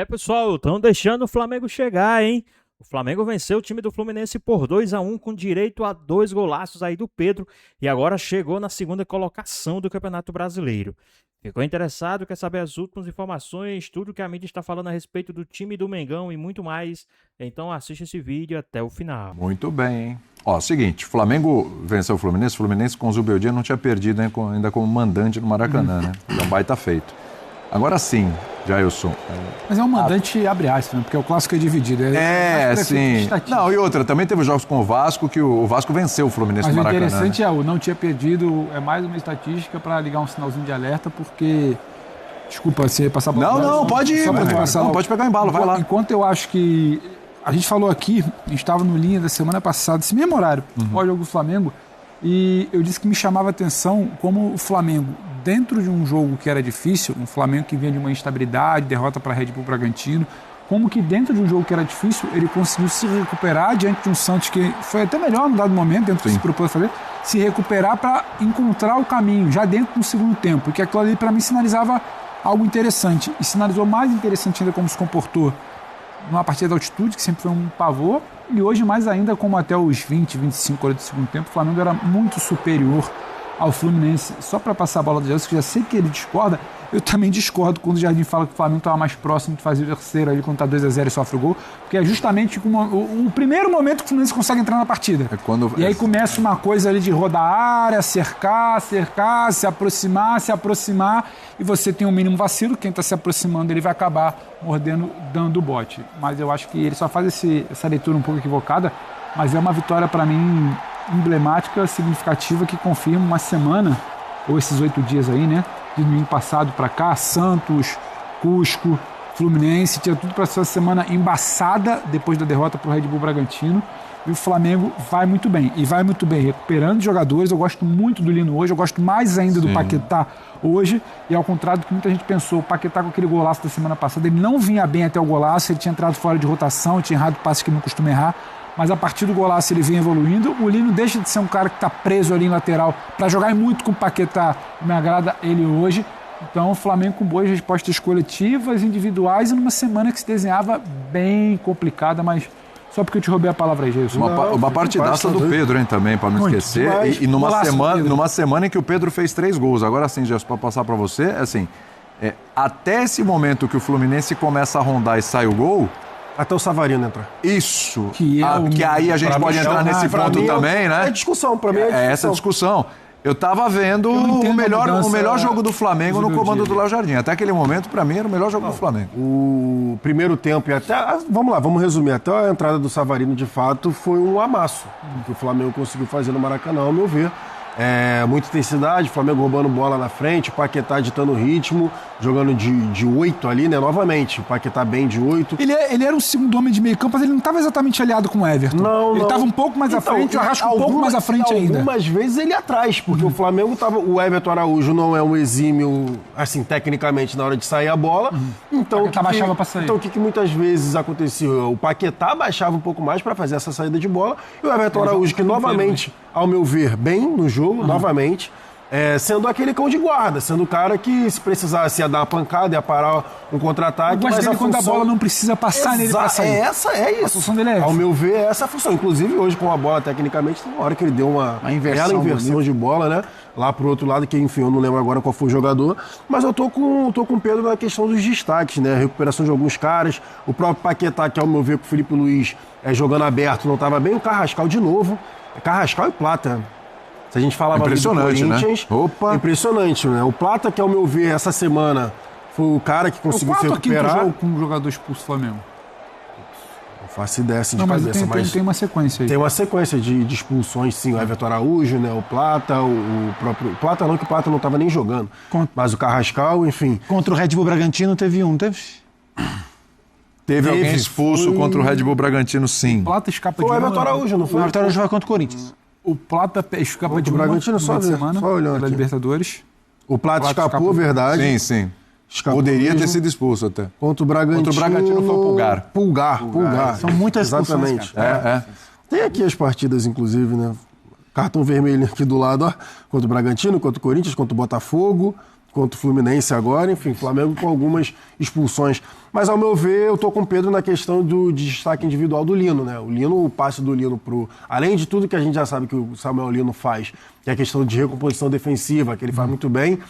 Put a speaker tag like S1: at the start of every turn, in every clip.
S1: Pessoal, estão deixando o Flamengo chegar, hein? O Flamengo venceu o time do Fluminense por 2-1, com direito a 2 golaços aí do Pedro, e agora chegou na segunda colocação do Campeonato Brasileiro. Ficou interessado? Quer saber as últimas informações, tudo que a mídia está falando a respeito do time do Mengão e muito mais? Então assiste esse vídeo até o final.
S2: Muito bem, hein? Ó, seguinte, Flamengo venceu o Fluminense com o Zubeldia não tinha perdido ainda como mandante no Maracanã, né? É um baita feito. Agora sim, Jailson.
S3: Mas é um mandante abre aspas, né? Porque o clássico é dividido.
S2: Sim. Não, e outra, também teve jogos com o Vasco, que o Vasco venceu o Fluminense no Maracanã.
S3: Mas o interessante o não tinha perdido, é mais uma estatística para ligar um sinalzinho de alerta, porque... Desculpa, você ia passar...
S2: Não, pode ir, pode pegar o embalo, vai lá.
S3: Enquanto eu acho que... A gente falou aqui, a gente estava no Linha da semana passada, esse mesmo horário, pós-jogo do Flamengo, e eu disse que me chamava a atenção como o Flamengo, dentro de um jogo que era difícil, um Flamengo que vinha de uma instabilidade, derrota para Red Bull Bragantino, como que dentro de um jogo que era difícil, ele conseguiu se recuperar diante de um Santos que foi até melhor no dado momento, dentro do que se propôs fazer, se recuperar para encontrar o caminho, já dentro do segundo tempo, e que aquilo ali para mim sinalizava algo interessante, e sinalizou mais interessante ainda como se comportou numa partida de altitude, que sempre foi um pavor, e hoje mais ainda como até os 20, 25 horas do segundo tempo, o Flamengo era muito superior ao Fluminense. Só para passar a bola do Gelson, que já sei que ele discorda, eu também discordo quando o Jardim fala que o Flamengo estava mais próximo de fazer o terceiro ali quando está 2-0 e sofre o gol, porque é justamente o primeiro momento que o Fluminense consegue entrar na partida. E aí começa uma coisa ali de rodar a área, cercar, se aproximar, e você tem um mínimo vacilo, quem está se aproximando ele vai acabar mordendo, dando o bote. Mas eu acho que ele só faz essa leitura um pouco equivocada, mas é uma vitória para mim emblemática, significativa, que confirma uma semana, ou esses 8 dias aí, né? De domingo passado para cá, Santos, Cusco, Fluminense, tinha tudo para ser uma semana embaçada depois da derrota para o Red Bull Bragantino, e o Flamengo vai muito bem, recuperando jogadores. Eu gosto muito do Lino hoje, eu gosto mais ainda do Paquetá hoje, e ao contrário do que muita gente pensou, o Paquetá com aquele golaço da semana passada, ele não vinha bem até o golaço, ele tinha entrado fora de rotação, tinha errado passes que não costuma errar, mas a partir do golaço ele vem evoluindo. O Lino deixa de ser um cara que está preso ali em lateral para jogar muito com o Paquetá, me agrada ele hoje. Então o Flamengo com boas respostas coletivas, individuais, e numa semana que se desenhava bem complicada, mas só porque eu te roubei a palavra aí, Jesus.
S2: Uma partidaça do Pedro, hein, também, para não esquecer. E numa semana em que o Pedro fez 3 gols. Agora sim, Jesus, para passar para você, assim, até esse momento que o Fluminense começa a rondar e sai o gol...
S4: Até o Savarino entrar.
S2: Isso. Que aí a gente pode entrar nesse ponto também, né?
S4: É discussão, para mim é discussão.
S2: Essa discussão. Eu tava vendo o melhor jogo do Flamengo no comando do Léo Jardim. Até aquele momento, para mim, era o melhor jogo do Flamengo.
S4: O primeiro tempo e até... Vamos resumir. Até a entrada do Savarino, de fato, foi um amasso que o Flamengo conseguiu fazer no Maracanã, ao meu ver. Muita intensidade, o Flamengo roubando bola na frente, o Paquetá ditando o ritmo, jogando de 8 ali, né? Novamente, o Paquetá bem de 8.
S3: Ele era um segundo homem de meio campo, mas ele não estava exatamente aliado com o Everton. Ele estava um pouco mais à frente, o Arrasca um pouco mais à frente ainda.
S4: Algumas vezes ele atrás, porque o Flamengo estava... O Everton Araújo não é um exímio, assim, tecnicamente, na hora de sair a bola. Então, o
S3: baixava para sair.
S4: Então, o que muitas vezes acontecia? O Paquetá baixava um pouco mais para fazer essa saída de bola, e o Everton Araújo, que novamente, ao meu ver, bem no jogo, novamente, sendo aquele cão de guarda, sendo o cara que, se precisasse, ia dar uma pancada, ia parar um contra-ataque.
S3: Mas quando a bola não precisa passar nele para sair.
S4: Isso.
S3: A função dele é essa.
S4: Ao meu ver, essa é a função. Inclusive, hoje, com a bola, tecnicamente, tem uma hora que ele deu uma inversão de bola, né? Lá pro outro lado, que enfim, eu não lembro agora qual foi o jogador. Mas eu tô com o Pedro na questão dos destaques, né? A recuperação de alguns caras. O próprio Paquetá, que ao meu ver, com o Felipe Luiz jogando aberto, não estava bem. O Carrascal de novo. Carrascal e Plata. Se a gente falava
S2: impressionante,
S4: do Corinthians,
S2: né? Opa.
S4: Impressionante, né? O Plata, que ao meu ver, essa semana foi o cara que conseguiu se recuperar.
S3: Quem jogo com um jogador expulso do Flamengo?
S4: Não faço ideia de
S3: cabeça, mas tem uma sequência aí.
S4: Tem uma sequência de expulsões, sim. O Everton Araújo, né? O Plata, o próprio... O Plata não, que o Plata não estava nem jogando. Mas o Carrascal, enfim.
S3: Contra o Red Bull Bragantino teve um, teve?
S2: Teve alguém expulso contra o Red Bull Bragantino, sim.
S3: O Plata escapa de
S4: o Everton Araújo, não foi?
S3: O Everton Araújo vai contra o Corinthians. O Plata escapa de
S4: Bragantino só
S3: semana pela Libertadores.
S4: O Plata escapou, verdade.
S2: Sim. Poderia ter sido expulso até.
S4: Contra o Bragantino.
S2: Contra o Bragantino foi o
S4: Pulgar.
S3: São muitas expulsões.
S4: Exatamente. Tem aqui as partidas, inclusive, né? Cartão vermelho aqui do lado, ó. Contra o Bragantino, contra o Corinthians, contra o Botafogo. contra o Fluminense agora, enfim, Flamengo com algumas expulsões. Mas, ao meu ver, eu tô com o Pedro na questão de destaque individual do Lino, né? O passe do Lino além de tudo que a gente já sabe que o Samuel Lino faz, que é a questão de recomposição defensiva, que ele faz muito bem,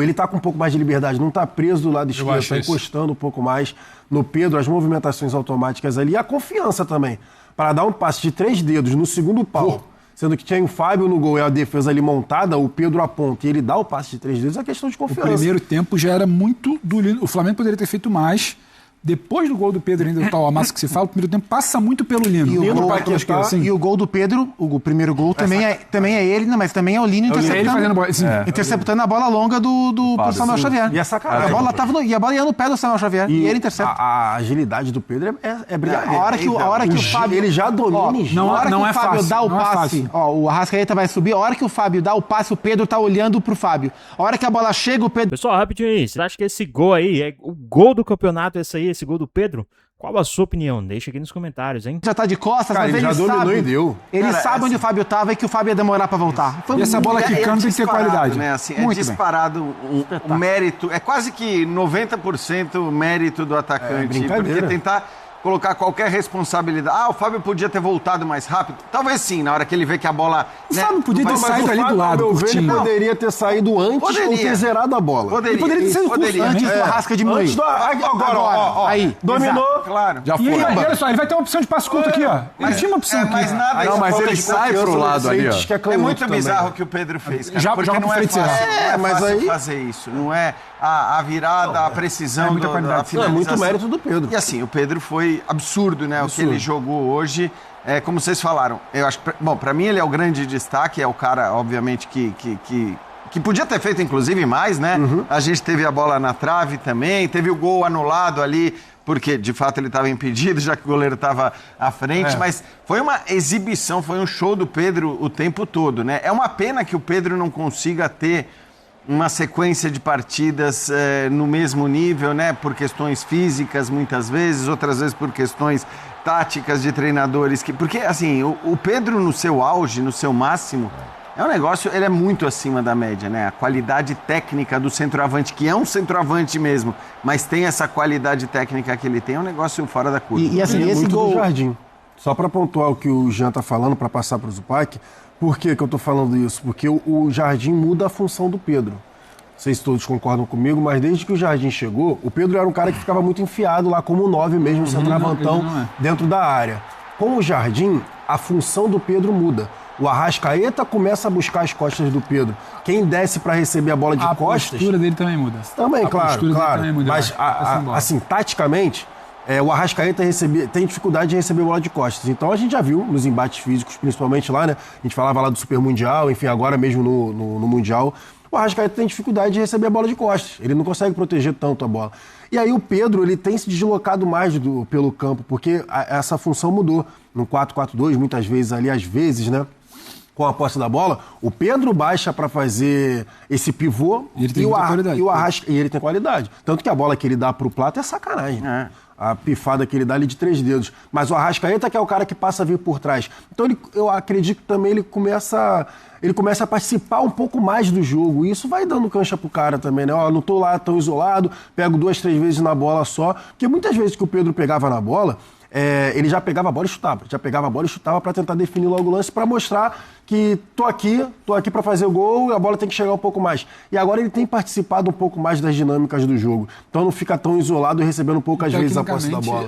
S4: ele tá com um pouco mais de liberdade, não tá preso do lado esquerdo, tá encostando um pouco mais no Pedro, as movimentações automáticas ali, e a confiança também, para dar um passe de 3 dedos no segundo pau, sendo que tinha o Fábio no gol e a defesa ali montada, o Pedro aponta e ele dá o passe de 3 dedos, é questão de confiança.
S3: O primeiro tempo já era muito do Lino. O Flamengo poderia ter feito mais. Depois do gol do Pedro, ainda do tal Amasso que se fala, o primeiro tempo passa muito pelo Lino.
S5: E o gol do Pedro, o primeiro gol, também é ele, mas também é o Lino interceptando a bola longa do Samuel Xavier.
S4: E a sacanagem.
S5: A bola ia no pé do Samuel Xavier e ele intercepta.
S4: A agilidade do Pedro é brilhante.
S5: A hora que o Fábio...
S4: Ele já domina.
S5: Na hora que o Fábio dá o passe, o Arrascaeta vai subir, a hora que o Fábio dá o passe, o Pedro tá olhando pro Fábio. A hora que a bola chega, o Pedro...
S1: Pessoal, rapidinho aí, você acha que esse gol aí é o gol do campeonato, esse gol do Pedro? Qual a sua opinião? Deixa aqui nos comentários, hein?
S5: Já tá de costas,
S4: mas ele já dominou e deu.
S5: Ele sabe onde o Fábio tava e que o Fábio ia demorar pra voltar.
S3: E essa bola quicando tem que ter qualidade.
S6: Né? Assim, é disparado o mérito, é quase que 90% mérito do atacante. Porque tentar colocar qualquer responsabilidade. O Fábio podia ter voltado mais rápido. Talvez sim, na hora que ele vê que a bola...
S3: O Fábio podia ter saído ali do lado.
S4: Ele poderia ter saído antes ou ter zerado a bola.
S5: Ele poderia ter saído antes do Arrasca diminuir.
S4: Agora,
S5: aí.
S4: Dominou.
S6: Claro.
S3: Já foi. E aí, olha só, ele vai ter uma opção de passe curto aqui, ó. Ele tinha uma opção aqui.
S6: Mas nada...
S2: Não, mas ele sai pro lado ali, ó.
S6: É muito bizarro o que o Pedro fez, cara.
S3: Já joga
S6: não é fácil,
S4: mas aí
S6: fazer isso. Não é a virada, a precisão da finalização.
S4: É muito mérito do Pedro.
S6: E assim, o Pedro foi absurdo, né? O que ele jogou hoje, como vocês falaram, eu acho que, bom, pra mim ele é o grande destaque, é o cara, obviamente, que podia ter feito, inclusive, mais, né? A gente teve a bola na trave também, teve o gol anulado ali, porque, de fato, ele estava impedido, já que o goleiro estava à frente, mas foi uma exibição, foi um show do Pedro o tempo todo, né? É uma pena que o Pedro não consiga ter uma sequência de partidas no mesmo nível, né? Por questões físicas, muitas vezes, outras vezes por questões táticas de treinadores. Porque, assim, o Pedro no seu auge, no seu máximo, é um negócio, ele é muito acima da média, né? A qualidade técnica do centroavante, que é um centroavante mesmo, mas tem essa qualidade técnica que ele tem, é um negócio fora da curva.
S5: E assim, esse gol...
S4: do Jardim. Só para pontuar o que o Jean tá falando, para passar para o Zupac, por que eu tô falando isso? Porque o Jardim muda a função do Pedro. Não sei se todos concordam comigo, mas desde que o Jardim chegou, o Pedro era um cara que ficava muito enfiado lá como 9 mesmo, centroavantão, dentro da área. Com o Jardim, a função do Pedro muda. O Arrascaeta começa a buscar as costas do Pedro. Quem desce para receber a bola de costas...
S3: A postura dele também muda.
S4: Também, claro. Também muda, mas, assim, taticamente... o Arrascaeta tem dificuldade de receber bola de costas. Então a gente já viu nos embates físicos, principalmente lá, né? A gente falava lá do Super Mundial, enfim, agora mesmo no Mundial. O Arrascaeta tem dificuldade de receber a bola de costas. Ele não consegue proteger tanto a bola. E aí o Pedro, ele tem se deslocado mais pelo campo, porque essa função mudou. No 4-4-2, muitas vezes ali, às vezes, né? Com a posse da bola, o Pedro baixa para fazer esse pivô
S3: e
S4: ele tem qualidade. Tanto que a bola que ele dá pro Plata é sacanagem. A pifada que ele dá ali de 3 dedos. Mas o Arrascaeta que é o cara que passa a vir por trás. Então eu acredito que também ele começa a participar um pouco mais do jogo. E isso vai dando cancha pro cara também, né? Não tô lá tão isolado, pego 2, 3 vezes na bola só. Porque muitas vezes que o Pedro pegava na bola, ele já pegava a bola e chutava. Já pegava a bola e chutava para tentar definir logo o lance, para mostrar que tô aqui para fazer o gol e a bola tem que chegar um pouco mais. E agora ele tem participado um pouco mais das dinâmicas do jogo. Então não fica tão isolado e recebendo poucas vezes a posse da bola.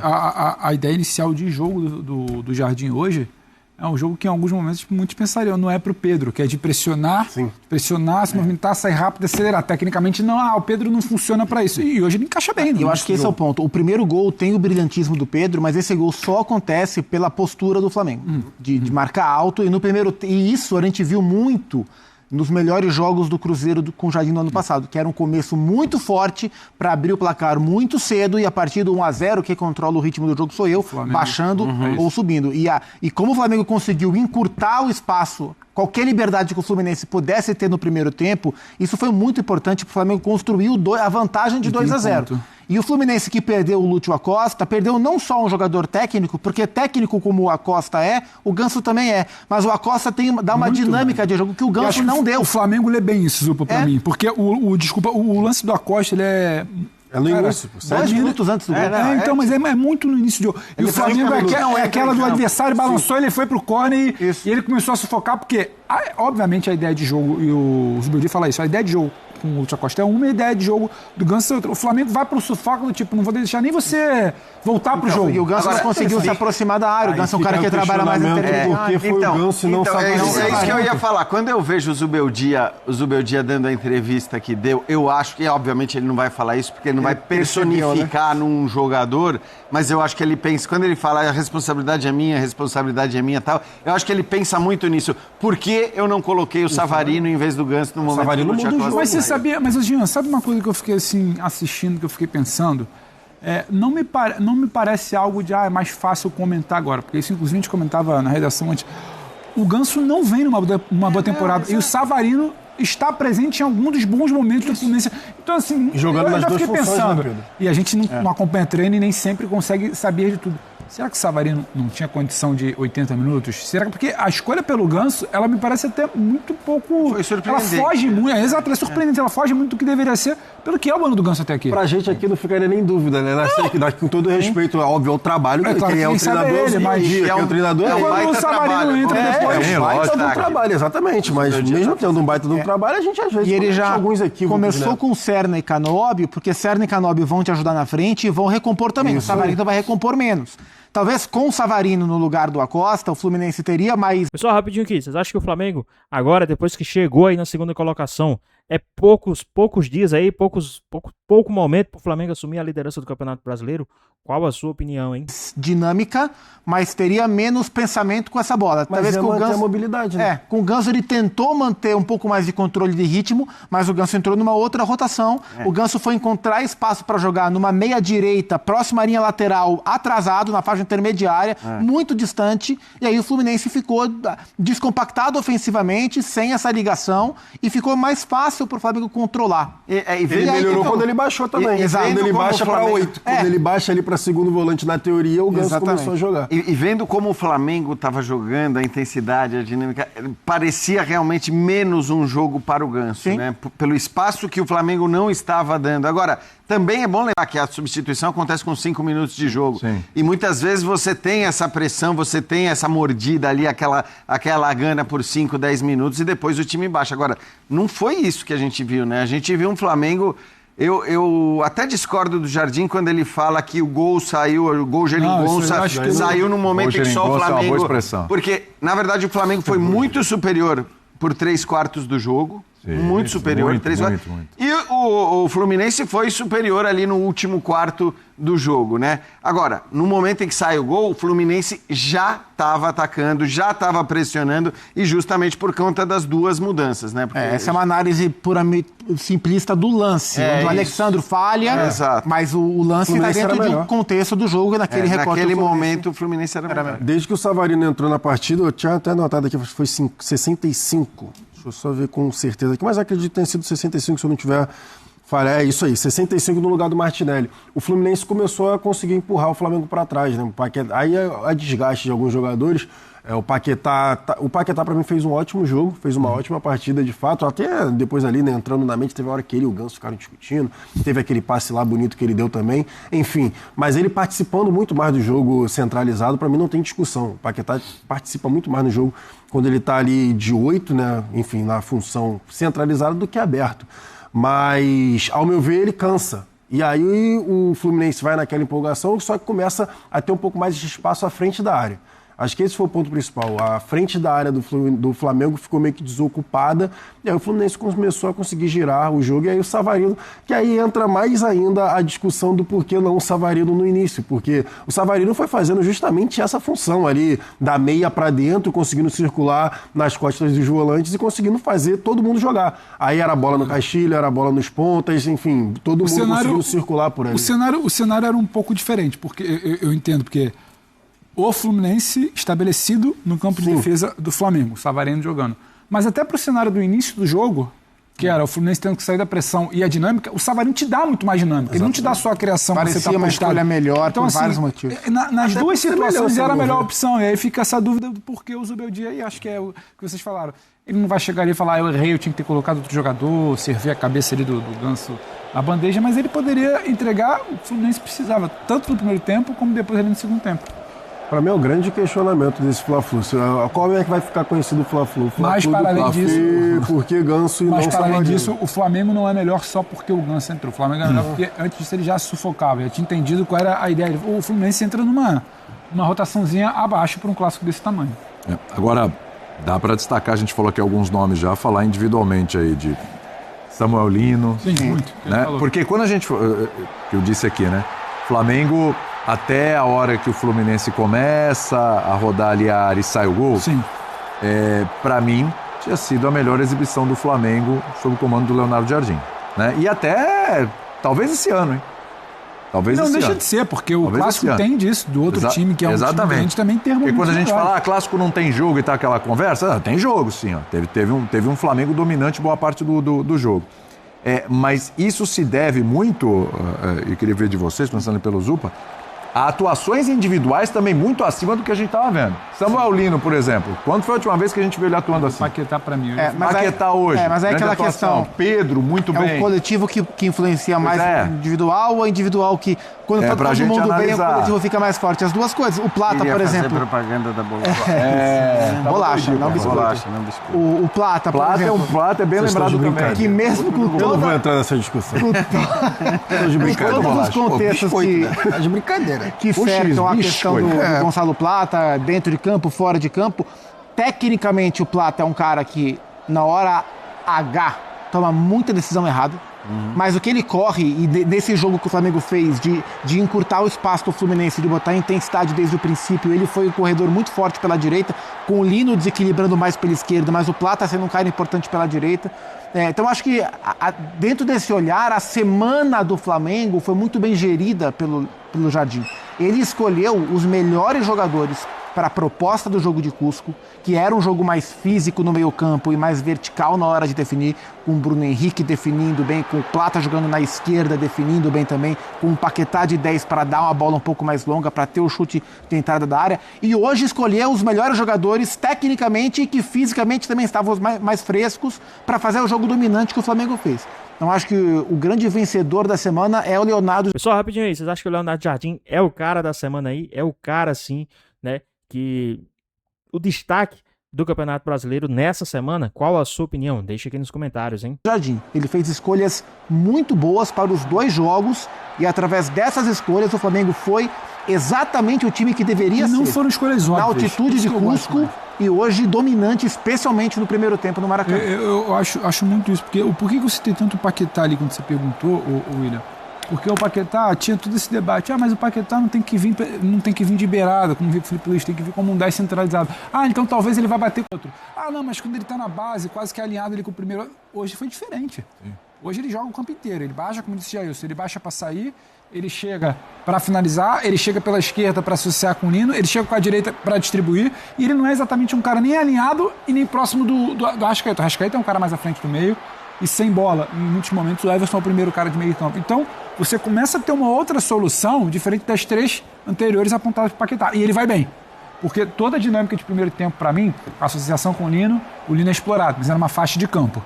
S3: A ideia inicial de jogo do Jardim hoje é um jogo que em alguns momentos muitos pensariam, não é pro Pedro, que é de pressionar, se movimentar, sair rápido, acelerar. Tecnicamente não, o Pedro não funciona para isso. E hoje ele encaixa bem.
S5: Eu acho que esse é o ponto. O primeiro gol tem o brilhantismo do Pedro, mas esse gol só acontece pela postura do Flamengo, de marcar alto. E isso a gente viu muito nos melhores jogos do Cruzeiro com o Jardim no ano passado, que era um começo muito forte para abrir o placar muito cedo e a partir do 1-0, quem controla o ritmo do jogo sou eu, Flamengo, baixando ou subindo. E como o Flamengo conseguiu encurtar o espaço qualquer liberdade que o Fluminense pudesse ter no primeiro tempo, isso foi muito importante para o Flamengo construir a vantagem de 2-0. E o Fluminense que perdeu o Lúcio Acosta, perdeu não só um jogador técnico, porque técnico como o Acosta o Ganso também é, mas o Acosta dá uma dinâmica de jogo que o Ganso não deu.
S3: O Flamengo lê bem isso, Zupa, pra mim, porque o lance do Acosta, ele é...
S4: É no início.
S5: 10 minutos antes do gol.
S3: Mas é muito no início do jogo. E o Flamengo é aquela do adversário, balançou, ele foi pro corner e ele começou a sufocar, porque, obviamente, a ideia de jogo, e o Zubeldi fala isso, a ideia de jogo com o Lúcio Acosta é uma, ideia de jogo do Ganso é outra. O Flamengo vai pro sufoco do tipo, não vou deixar nem você voltar pro jogo.
S5: E o Ganso não conseguiu se aproximar da área. O Ganso é um cara que trabalha mais interior.
S4: Porque foi o Ganso não sabe.
S6: É isso que eu ia falar. Quando eu vejo o Zubeldia dando a entrevista que deu, eu acho que, obviamente, ele não vai falar isso, porque ele não vai personificar num jogador, mas eu acho que ele pensa, quando ele fala a responsabilidade é minha e tal, eu acho que ele pensa muito nisso. Por que eu não coloquei o Savarino em vez do Ganso no momento
S4: Savarino
S6: do Lúcio Acosta?
S3: Mas você sabia, Jean, sabe uma coisa que eu fiquei assim, assistindo, que eu fiquei pensando? Não me parece algo de, é mais fácil comentar agora, porque isso inclusive a gente comentava na redação antes. O Ganso não vem numa boa temporada, e o Savarino está presente em algum dos bons momentos do Fluminense. Então, assim,
S4: jogando
S3: eu
S4: nas duas
S3: fiquei
S4: funções,
S3: pensando,
S4: né, Pedro?
S3: e a gente não acompanha treino e nem sempre consegue saber de tudo. Será que o Savarino não tinha condição de 80 minutos? Será que porque a escolha pelo Ganso, ela me parece até muito pouco...
S6: Foi surpreendente.
S3: Ela foge muito, exato, ela é surpreendente, ela foge muito do que deveria ser, pelo que é o ano do Ganso até aqui.
S4: Pra gente aqui não ficaria nem dúvida, né? Com todo respeito, óbvio, ao trabalho,
S3: claro,
S4: quem é o treinador,
S3: mas
S4: o treinador é
S3: quando o Savarino entra depois...
S4: É um baita do trabalho, exatamente, mas mesmo tendo um baita do trabalho, a gente às vezes...
S5: E ele já
S4: alguns equívocos,
S5: começou com Serna e Canóbio, porque Serna e Canóbio vão te ajudar na frente e vão recompor também.
S4: Isso.
S5: O Savarino vai recompor menos. Talvez com o Savarino no lugar do Acosta, o Fluminense teria mais...
S1: Pessoal, rapidinho aqui, vocês acham que o Flamengo, agora, depois que chegou aí na segunda colocação, é poucos dias aí, pouco momento para o Flamengo assumir a liderança do Campeonato Brasileiro? Qual a sua opinião, hein?
S5: Dinâmica, mas teria menos pensamento com essa bola.
S4: Mas
S5: talvez com o Ganso,
S4: a mobilidade, né?
S5: Com o Ganso ele tentou manter um pouco mais de controle de ritmo, mas o Ganso entrou numa outra rotação. O Ganso foi encontrar espaço para jogar numa meia direita, próxima à linha lateral, atrasado, na faixa intermediária, muito distante, e aí o Fluminense ficou descompactado ofensivamente, sem essa ligação, e ficou mais fácil para o Flamengo controlar.
S4: Ele melhorou quando ele baixou também.
S5: Exato.
S4: Quando ele baixa para 8. Quando ele baixa ali para segundo volante na teoria, o Ganso começou a jogar.
S6: E vendo como o Flamengo estava jogando, a intensidade, a dinâmica, parecia realmente menos um jogo para o Ganso, né? Pelo espaço que o Flamengo não estava dando. Agora, também é bom lembrar que a substituição acontece com 5 minutos de jogo.
S2: Sim.
S6: E muitas vezes você tem essa pressão, você tem essa mordida ali, aquela gana por 5, 10 minutos e depois o time baixa. Agora, não foi isso que a gente viu, né? A gente viu um Flamengo... Eu até discordo do Jardim quando ele fala que o gol Geringonça saiu no momento em que só o Flamengo... Porque, na verdade, o Flamengo foi muito superior por 3/4 do jogo. Sim, muito superior.
S2: Muito.
S6: E o Fluminense foi superior ali no último quarto do jogo, né? Agora, no momento em que sai o gol, o Fluminense já estava atacando, já estava pressionando, e justamente por conta das duas mudanças, né?
S5: Essa é uma análise puramente simplista do lance, onde o Alexandre falha, mas o lance está dentro de um contexto do jogo, naquele recorte.
S6: Naquele momento, o Fluminense era melhor.
S4: Desde que o Savarino entrou na partida, eu tinha até notado aqui, foi 65. Deixa eu só ver com certeza aqui, mas acredito que tenha sido 65, se eu não tiver falha. É isso aí, 65 no lugar do Martinelli. O Fluminense começou a conseguir empurrar o Flamengo para trás, né? Aí a desgaste de alguns jogadores. O Paquetá para mim fez um ótimo jogo, fez uma ótima partida de fato, até depois ali, né, entrando na mente, teve uma hora que ele e o Ganso ficaram discutindo, teve aquele passe lá bonito que ele deu também, enfim, mas ele participando muito mais do jogo centralizado, para mim não tem discussão. O Paquetá participa muito mais no jogo quando ele está ali de 8, né, enfim, na função centralizada do que aberto, mas ao meu ver ele cansa. E aí o Fluminense vai naquela empolgação, só que começa a ter um pouco mais de espaço à frente da área. Acho que esse foi o ponto principal. A frente da área do Flamengo ficou meio que desocupada, e aí o Fluminense começou a conseguir girar o jogo, e aí o Savarino, que aí entra mais ainda a discussão do porquê não o Savarino no início, porque o Savarino foi fazendo justamente essa função ali, da meia para dentro, conseguindo circular nas costas dos volantes e conseguindo fazer todo mundo jogar. Aí era a bola no Castilho, era a bola nos pontas, enfim, todo mundo conseguindo circular por ali.
S3: O cenário era um pouco diferente, porque eu entendo, porque o Fluminense estabelecido no campo de defesa do Flamengo, o Savarino jogando. Mas até para o cenário do início do jogo, que era o Fluminense tendo que sair da pressão e a dinâmica, o Savarino te dá muito mais dinâmica. Exatamente. Ele não te dá só a criação.
S5: Parecia você tá uma escolha melhor então, por vários motivos.
S3: Nas duas situações era a melhor opção. E aí fica essa dúvida do porquê o Zubeldia, e acho que é o que vocês falaram. Ele não vai chegar ali e falar, eu errei, eu tinha que ter colocado outro jogador, servir a cabeça ali do Ganso na bandeja, mas ele poderia entregar o que o Fluminense precisava, tanto no primeiro tempo como depois ali no segundo tempo.
S4: Para mim é o grande questionamento desse Fla-Flu. Como é que vai ficar conhecido o Fla-Flu?
S3: Mas para além disso,
S4: por que Ganso e não
S3: Savarino? Mas para além disso, o Flamengo não é melhor só porque o Ganso entrou. O Flamengo é melhor porque antes disso ele já sufocava, já tinha entendido qual era a ideia. O Fluminense entra numa rotaçãozinha abaixo para um clássico desse tamanho.
S2: Agora, dá para destacar, a gente falou aqui alguns nomes já, falar individualmente aí de Samuel Lino.
S3: Sim, muito.
S2: Né? Porque quando a gente, que eu disse aqui, né? Flamengo, até a hora que o Fluminense começa a rodar ali a área e sai o gol, para mim, tinha sido a melhor exibição do Flamengo sob o comando do Leonardo Jardim. Né? E até, talvez esse ano, hein? Talvez
S3: não
S2: esse
S3: deixa
S2: ano.
S3: de ser, porque o
S2: Talvez
S3: clássico tem disso, do outro time, que é um time grande, também tem
S2: Porque quando a gente
S3: melhor.
S2: fala, clássico não tem jogo e tá aquela conversa, tem jogo sim, ó. Teve um Flamengo dominante boa parte do jogo. Mas isso se deve muito, eu queria ver de vocês, pensando pelo Zupa, a atuações individuais também muito acima do que a gente estava vendo. Samuel Lino, por exemplo, quando foi a última vez que a gente viu ele atuando assim?
S3: Paquetá para mim.
S2: Paquetá hoje.
S5: Mas é aquela questão.
S2: Pedro, muito bem.
S5: É o coletivo que influencia mais individual ou individual que... Quando tá todo mundo bem, o coletivo fica mais forte. As duas coisas. O Plata, por exemplo...
S6: fazer propaganda da
S5: bolacha, não biscoito.
S6: Bolacha, não biscoito.
S5: O Plata, por exemplo...
S2: O Plata é bem lembrado também.
S5: Que mesmo com
S4: Eu não vou entrar nessa discussão.
S5: Estou de brincadeira. Todos os contextos
S6: Tá de brincadeira.
S5: que cercam a questão do Gonçalo Plata, dentro de campo, fora de campo. Tecnicamente, o Plata é um cara que, na hora H, toma muita decisão errada. Mas o que ele corre, e nesse jogo que o Flamengo fez, de encurtar o espaço do Fluminense, de botar intensidade desde o princípio, ele foi um corredor muito forte pela direita, com o Lino desequilibrando mais pela esquerda, mas o Plata sendo um cara importante pela direita. Então acho que dentro desse olhar, a semana do Flamengo foi muito bem gerida pelo Jardim. Ele escolheu os melhores jogadores para a proposta do jogo de Cusco, que era um jogo mais físico no meio-campo e mais vertical na hora de definir, com o Bruno Henrique definindo bem, com o Plata jogando na esquerda, definindo bem também, com o Paquetá de 10 para dar uma bola um pouco mais longa, para ter o chute de entrada da área. E hoje escolheu os melhores jogadores tecnicamente e que fisicamente também estavam mais frescos para fazer o jogo dominante que o Flamengo fez. Então acho que o grande vencedor da semana é o Leonardo.
S1: Pessoal, rapidinho aí, vocês acham que o Leonardo Jardim é o cara da semana aí? É o cara, sim, né? Que o destaque do Campeonato Brasileiro nessa semana, qual a sua opinião? Deixa aqui nos comentários, hein?
S5: Jardim, ele fez escolhas muito boas para os dois jogos e através dessas escolhas o Flamengo foi exatamente o time que deveria ser.
S3: Não foram escolhas óbvias.
S5: Na altitude de Cusco e hoje dominante, especialmente no primeiro tempo no Maracanã.
S3: Eu acho muito isso, porque por que eu citei tanto o Paquetá ali quando você perguntou, William? Porque o Paquetá tinha todo esse debate. Mas o Paquetá não tem que vir de beirada, como o Felipe Luiz, tem que vir como um 10 centralizado. Então talvez ele vai bater com outro. Não, mas quando ele tá na base, quase que alinhado ele com o primeiro... Hoje foi diferente. Sim. Hoje ele joga o campo inteiro. Ele baixa, como disse Jailson, ele baixa para sair, ele chega para finalizar, ele chega pela esquerda para associar com o Lino, ele chega com a direita para distribuir, e ele não é exatamente um cara nem alinhado e nem próximo do Arrascaeta. O Arrascaeta é um cara mais à frente do meio, e sem bola, em muitos momentos, o Everson é o primeiro cara de meio campo. Então, você começa a ter uma outra solução, diferente das três anteriores apontadas para o Paquetá. E ele vai bem. Porque toda a dinâmica de primeiro tempo, para mim, a associação com o Lino é explorado, mas era uma faixa de campo.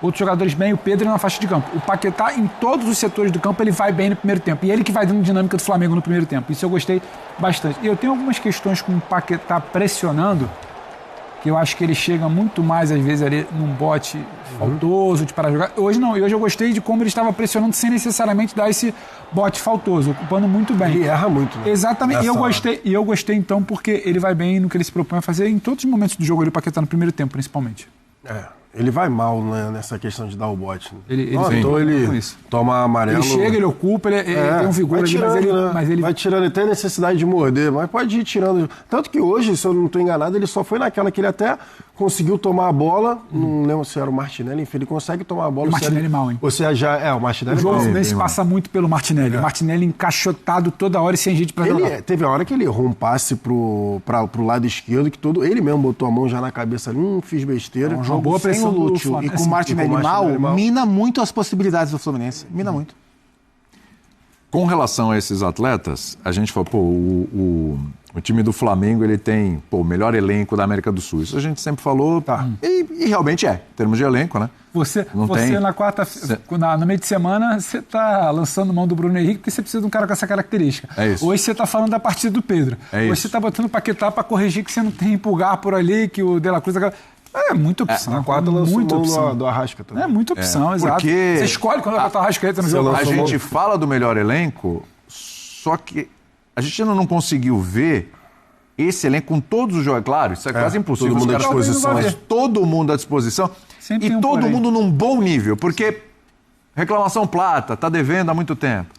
S3: Outros jogadores bem, o Pedro é na faixa de campo. O Paquetá, em todos os setores do campo, ele vai bem no primeiro tempo. E ele que vai dando dinâmica do Flamengo no primeiro tempo. Isso eu gostei bastante. E eu tenho algumas questões com o Paquetá pressionando, que eu acho que ele chega muito mais, às vezes, ali num bote faltoso de parar jogar. Hoje não, e hoje eu gostei de como ele estava pressionando sem necessariamente dar esse bote faltoso, ocupando muito bem.
S4: Ele erra muito. Né?
S3: Exatamente, e eu gostei então porque ele vai bem no que ele se propõe a fazer em todos os momentos do jogo, ele, o Paquetá no primeiro tempo, principalmente.
S4: Ele vai mal, né, nessa questão de dar o bote. Né?
S3: Então
S4: ele toma amarelo.
S3: Ele chega, ele ocupa, ele tem um vigor ali, mas ele...
S4: Vai tirando, ele tem necessidade de morder, mas pode ir tirando. Tanto que hoje, se eu não estou enganado, ele só foi naquela que ele até conseguiu tomar a bola, não lembro se era o Martinelli, enfim, ele consegue tomar a bola.
S3: O Martinelli mal, hein?
S4: Ou seja, o Martinelli
S3: o jogo Fluminense passa muito pelo Martinelli. O Martinelli encaixotado toda hora e sem jeito pra jogar.
S4: Teve a hora que ele errou um passe pro lado esquerdo, que ele mesmo botou a mão já na cabeça ali, fiz besteira.
S5: Uma boa pressão do Lúcio. E com o Martinelli mal, mina muito as possibilidades do Fluminense. Mina muito.
S2: Com relação a esses atletas, a gente falou, o time do Flamengo, ele tem, o melhor elenco da América do Sul. Isso a gente sempre falou, e realmente em termos de elenco, né?
S3: Você na quarta-feira, no meio de semana, você tá lançando mão do Bruno Henrique porque você precisa de um cara com essa característica.
S2: É isso.
S3: Hoje você tá falando da partida do Pedro. Hoje você tá botando o Paquetá pra corrigir que você não tem Pulgar por ali, que o De La Cruz... É muita opção.
S4: Na quarta lançou muita opção do Arrasca também.
S3: É muita opção, exato.
S2: Porque
S3: você escolhe quando vai botar o Arrascaeta no jogo.
S2: A gente fala do melhor elenco, só que a gente ainda não conseguiu ver esse elenco com todos os jogadores. Claro, isso é quase impossível.
S4: Todo mundo à disposição.
S2: Mas todo mundo à disposição.
S3: Sempre
S2: e todo mundo num bom nível. Porque reclamação Plata, tá devendo há muito tempo.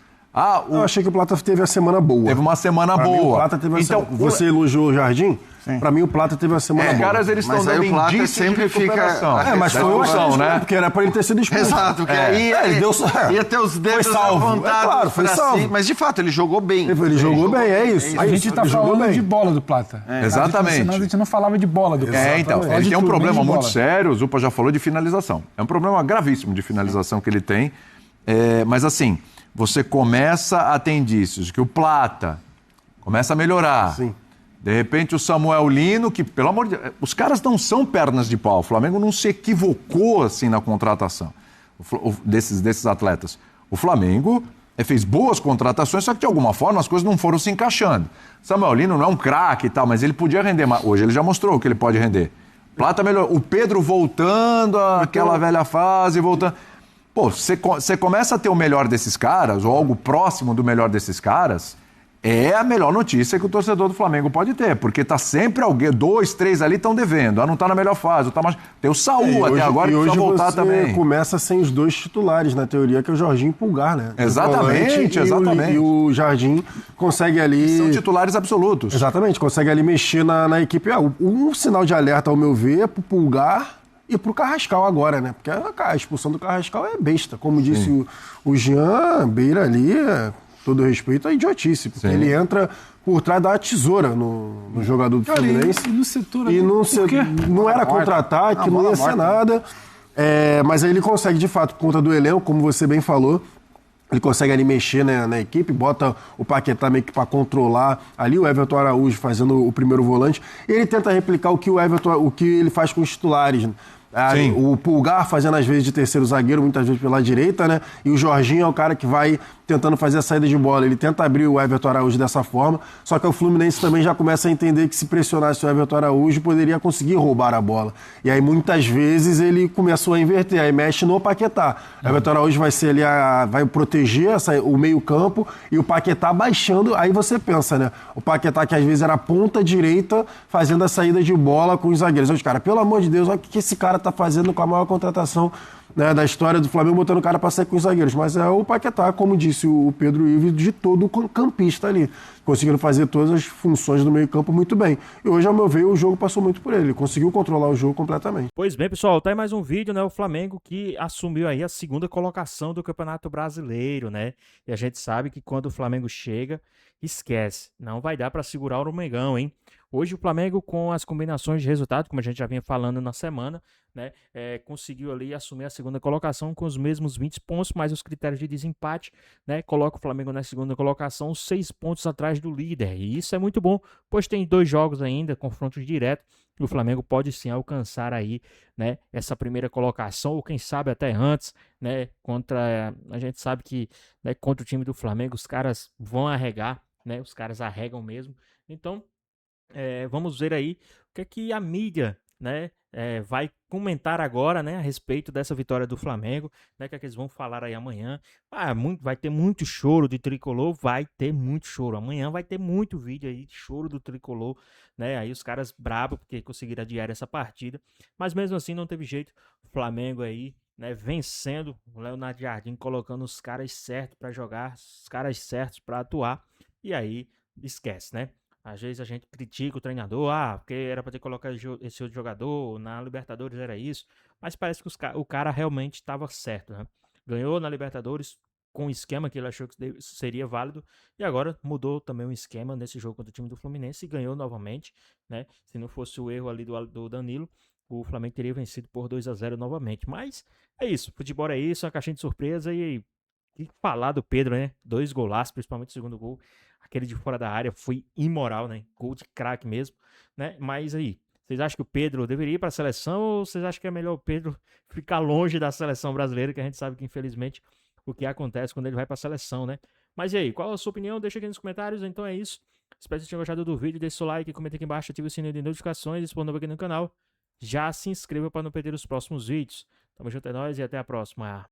S4: Eu achei que o Plata teve a semana boa.
S2: Teve uma semana boa.
S4: Mim, o Plata teve então, você elogiou o Jardim? Pra mim, o Plata teve uma semana boa.
S2: Os caras, eles estão dando indício sempre de recuperação.
S4: Mas foi uma opção, né? Porque era pra ele ter sido expulso.
S6: Exato, porque aí
S4: ele deu
S6: ia ter os dedos apontados.
S4: Claro, foi salvo.
S6: Mas, de fato, ele jogou bem.
S4: Ele jogou bem, é isso.
S3: A gente tá falando de bola do Plata.
S2: Exatamente.
S3: Senão a gente não falava de bola do Plata.
S2: Então, ele tem um problema muito sério, o Zupa já falou, de finalização. É um problema gravíssimo de finalização que ele tem. Mas, assim, você começa a ter indícios de que o Plata começa a melhorar.
S4: Sim.
S2: De repente o Samuel Lino, que, pelo amor de Deus, os caras não são pernas de pau. O Flamengo não se equivocou assim na contratação desses atletas. O Flamengo fez boas contratações, só que de alguma forma as coisas não foram se encaixando. Samuel Lino não é um craque e tal, mas ele podia render mais. Hoje ele já mostrou que ele pode render. Plata melhorou. O Pedro voltando àquela velha fase, voltando. Você começa a ter o melhor desses caras, ou algo próximo do melhor desses caras, é a melhor notícia que o torcedor do Flamengo pode ter, porque tá sempre alguém, 2, 3 ali estão devendo, não tá na melhor fase, tem o Saúl até agora que precisa voltar também.
S4: Hoje começa sem os dois titulares, na teoria, que é o Jorginho e Pulgar, né?
S2: Exatamente.
S4: E o Jardim consegue ali...
S2: São titulares absolutos.
S4: Exatamente, consegue ali mexer na equipe. Um sinal de alerta, ao meu ver, é pro Pulgar e pro Carrascal agora, né? Porque a expulsão do Carrascal é besta. Como disse o Jean Beira ali, todo respeito, é idiotice. Porque ele entra por trás da tesoura no jogador do Fluminense.
S3: E no setor...
S4: não era contra-ataque, não ia ser nada. Mas aí ele consegue, de fato, por conta do elenco, como você bem falou, ele consegue ali mexer na equipe, bota o Paquetá meio que para controlar ali, o Everton Araújo fazendo o primeiro volante. E ele tenta replicar o que ele faz com os titulares, né? O Pulgar fazendo às vezes de terceiro zagueiro, muitas vezes pela direita, né? E o Jorginho é o cara que vai tentando fazer a saída de bola. Ele tenta abrir o Everton Araújo dessa forma, só que o Fluminense também já começa a entender que se pressionasse o Everton Araújo, poderia conseguir roubar a bola. E aí muitas vezes ele começou a inverter, aí mexe no Paquetá. O Everton Araújo vai ser ali, vai proteger o meio campo e o Paquetá baixando, aí você pensa, né? O Paquetá que às vezes era ponta direita, fazendo a saída de bola com os zagueiros. Os caras, pelo amor de Deus, olha o que esse cara tá fazendo com a maior contratação, né, da história do Flamengo, botando o cara para sair com os zagueiros. Mas é o Paquetá, como disse o Pedro Ives, de todo o campista ali, conseguindo fazer todas as funções do meio campo muito bem. E hoje, ao meu ver, o jogo passou muito por ele. Ele conseguiu controlar o jogo completamente.
S1: Pois bem, pessoal, tá aí mais um vídeo, né? O Flamengo que assumiu aí a segunda colocação do Campeonato Brasileiro, né? E a gente sabe que quando o Flamengo chega, esquece. Não vai dar para segurar o Mengão, hein? Hoje o Flamengo, com as combinações de resultado, como a gente já vinha falando na semana, né, conseguiu ali assumir a segunda colocação com os mesmos 20 pontos, mais os critérios de desempate, né, coloca o Flamengo na segunda colocação, 6 pontos atrás do líder. E isso é muito bom, pois tem 2 jogos ainda, confrontos diretos, e o Flamengo pode sim alcançar aí, né, essa primeira colocação, ou quem sabe até antes, né, a gente sabe que, né, contra o time do Flamengo os caras vão arregar, né, os caras arregam mesmo. Então, vamos ver aí o que é que a mídia, né, vai comentar agora, né, a respeito dessa vitória do Flamengo, né, que eles vão falar aí amanhã. Vai ter muito choro de tricolor, vai ter muito choro. Amanhã vai ter muito vídeo aí de choro do tricolor, né, aí os caras brabos porque conseguiram adiar essa partida, mas mesmo assim não teve jeito. O Flamengo aí, né, vencendo, o Leonardo Jardim colocando os caras certos para jogar, os caras certos para atuar, e aí esquece, né? Às vezes a gente critica o treinador, porque era para ter colocado esse outro jogador, na Libertadores era isso, mas parece que o cara realmente estava certo, né? Ganhou na Libertadores com um esquema que ele achou que seria válido, e agora mudou também o esquema nesse jogo contra o time do Fluminense e ganhou novamente, né? Se não fosse o erro ali do Danilo, o Flamengo teria vencido por 2-0 novamente. Mas é isso, futebol é isso, uma caixinha de surpresa e falar do Pedro, né? 2 golaços, principalmente o segundo gol. Aquele de fora da área foi imoral, né? Gol de craque mesmo, né? Mas aí, vocês acham que o Pedro deveria ir para a seleção ou vocês acham que é melhor o Pedro ficar longe da seleção brasileira, que a gente sabe que infelizmente o que acontece quando ele vai para a seleção, né? Mas e aí, qual a sua opinião? Deixa aqui nos comentários. Então é isso. Espero que vocês tenham gostado do vídeo. Deixe seu like, comenta aqui embaixo, ative o sininho de notificações, se for novo aqui no canal. Já se inscreva para não perder os próximos vídeos. Tamo junto, é nóis e até a próxima.